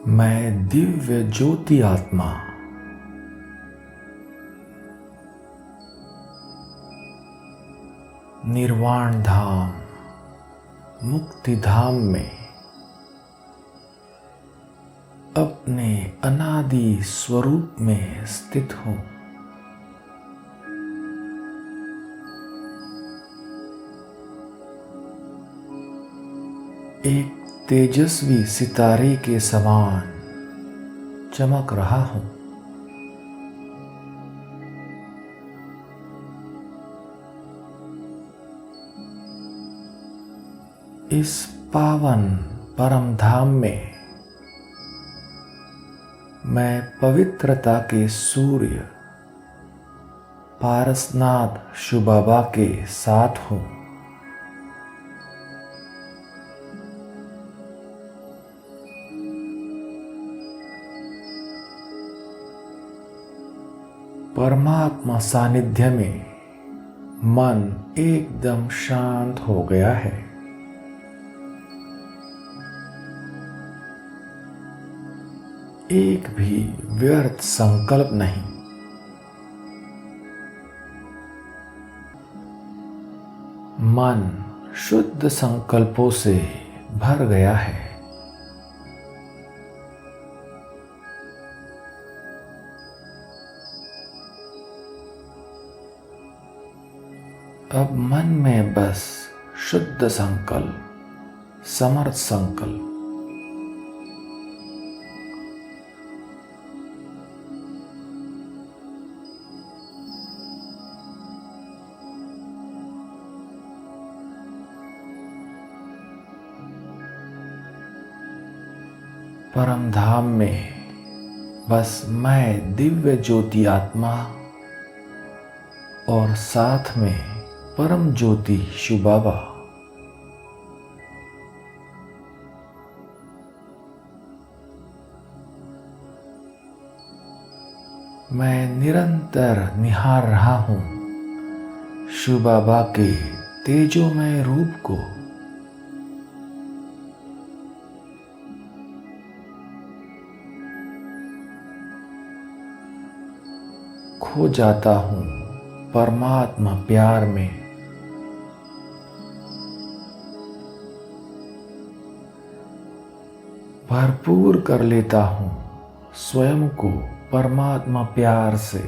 मैं दिव्य ज्योति आत्मा निर्वाण धाम मुक्ति धाम में अपने अनादि स्वरूप में स्थित हूँ। एक तेजस्वी सितारे के समान चमक रहा हूँ। इस पावन परम धाम में मैं पवित्रता के सूर्य पारसनाथ शिव बाबा के साथ हूँ। परमात्मा सानिध्य में मन एकदम शांत हो गया है। एक भी व्यर्थ संकल्प नहीं। मन शुद्ध संकल्पों से भर गया है। अब मन में बस शुद्ध संकल्प, समर्थ संकल्प, परम धाम में बस मैं दिव्य ज्योति आत्मा और साथ में परम ज्योति शिव बाबा। मैं निरंतर निहार रहा हूँ शिव बाबा के तेजोमय रूप को। खो जाता हूँ परमात्मा प्यार में। भरपूर कर लेता हूँ स्वयं को परमात्मा प्यार से।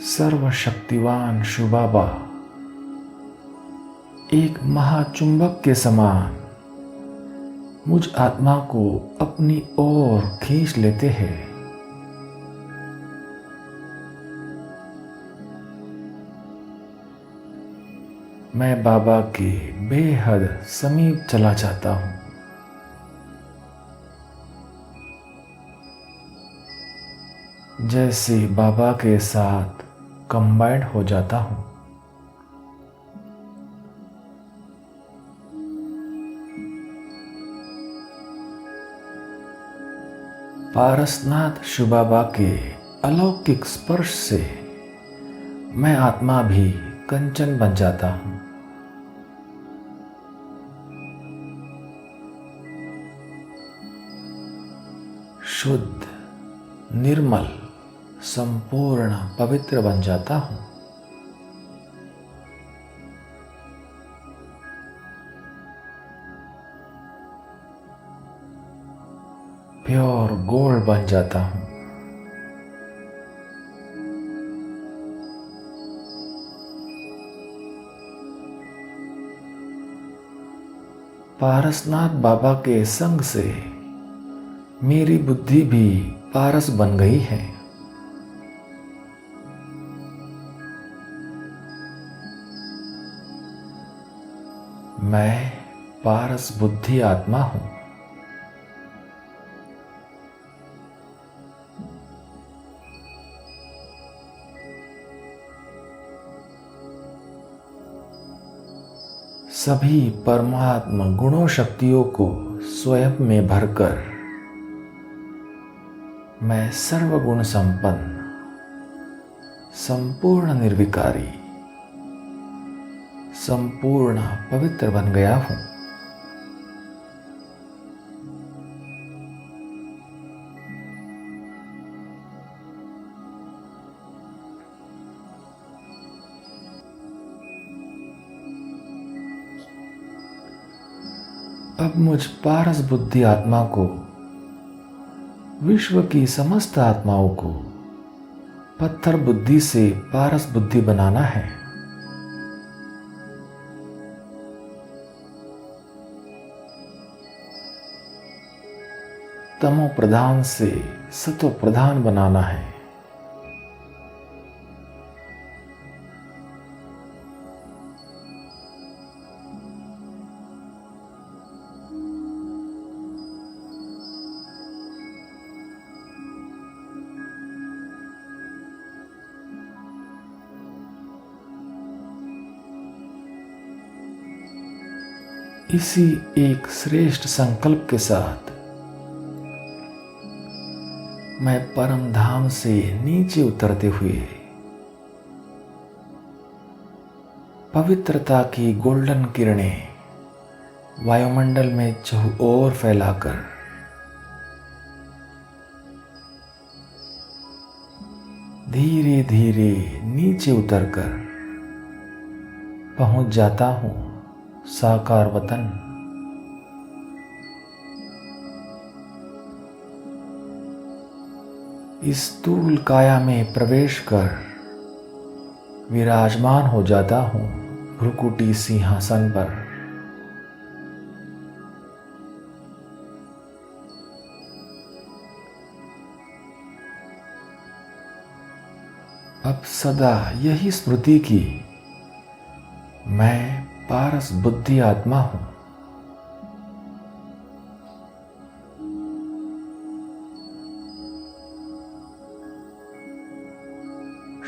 सर्वशक्तिवान शिव बाबा एक महाचुंबक के समान मुझ आत्मा को अपनी ओर खींच लेते हैं। मैं बाबा के बेहद समीप चला जाता हूँ। जैसे बाबा के साथ कंबाइंड हो जाता हूँ। पारसनाथ शिव बाबा के अलौकिक स्पर्श से मैं आत्मा भी कंचन बन जाता हूँ। शुद्ध, निर्मल, संपूर्ण पवित्र बन जाता हूँ। प्योर गोल्ड बन जाता हूँ। पारसनाथ बाबा के संग से मेरी बुद्धि भी पारस बन गई है। मैं पारस बुद्धि आत्मा हूँ। सभी परमात्मा गुणों शक्तियों को स्वयं में भरकर मैं सर्वगुण संपन्न, संपूर्ण निर्विकारी, संपूर्ण पवित्र बन गया हूँ। अब मुझ पारस बुद्धि आत्मा को विश्व की समस्त आत्माओं को पत्थर बुद्धि से पारस बुद्धि बनाना है। तमो प्रधान से सतो प्रधान बनाना है। इसी एक श्रेष्ठ संकल्प के साथ मैं परम धाम से नीचे उतरते हुए पवित्रता की गोल्डन किरणें वायुमंडल में चहुओर फैलाकर धीरे धीरे नीचे उतरकर पहुंच जाता हूं साकार वतन। इस स्थूल काया में प्रवेश कर विराजमान हो जाता हूं भ्रुकुटी सिंहासन पर। अब सदा यही स्मृति की मैं पारस बुद्धि आत्मा हूं।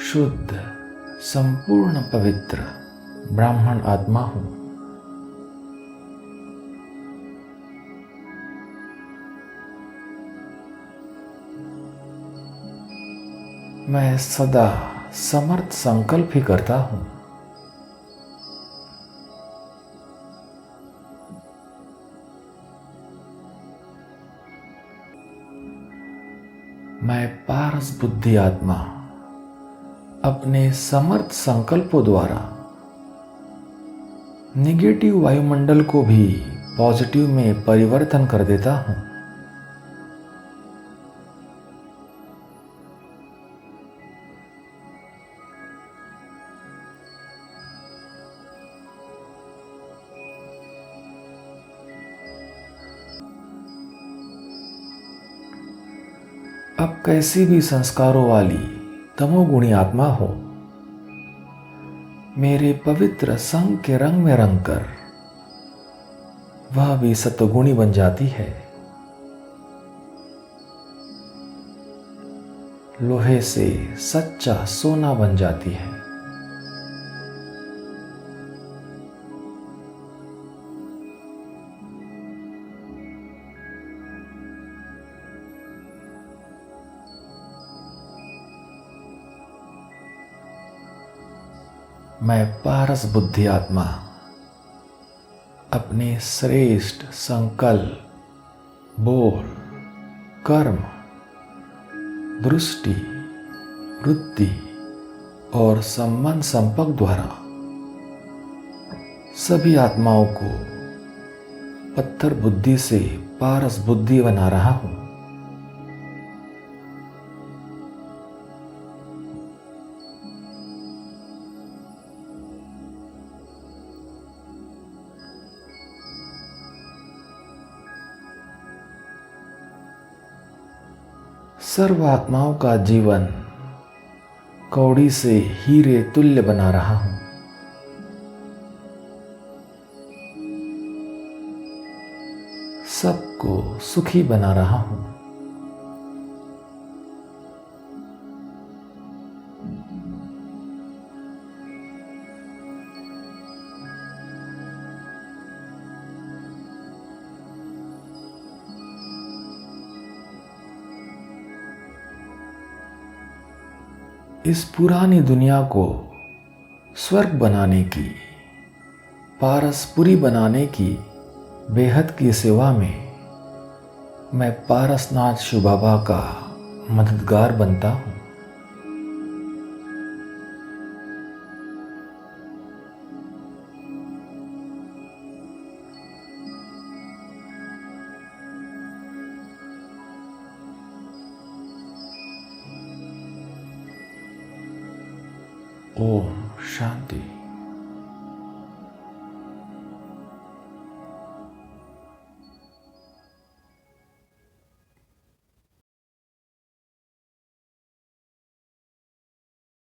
शुद्ध संपूर्ण पवित्र ब्राह्मण आत्मा हूं। मैं सदा समर्थ संकल्प ही करता हूं। मैं पारस बुद्धि आत्मा अपने समर्थ संकल्पों द्वारा निगेटिव वायुमंडल को भी पॉजिटिव में परिवर्तन कर देता हूं। अब कैसी भी संस्कारों वाली तमोगुणी आत्मा हो, मेरे पवित्र संग के रंग में रंग कर वह भी सत्वगुणी बन जाती है। लोहे से सच्चा सोना बन जाती है। मैं पारस बुद्धि आत्मा अपने श्रेष्ठ संकल्प, बोल, कर्म, दृष्टि, वृत्ति और संबंध संपर्क द्वारा सभी आत्माओं को पत्थर बुद्धि से पारस बुद्धि बना रहा हूं। सर्व आत्माओं का जीवन कौड़ी से हीरे तुल्य बना रहा हूं। सबको सुखी बना रहा हूं। इस पुरानी दुनिया को स्वर्ग बनाने की, पारसपुरी बनाने की बेहद की सेवा में मैं पारसनाथ शिव बाबा का मददगार बनता हूँ। ओम शांति।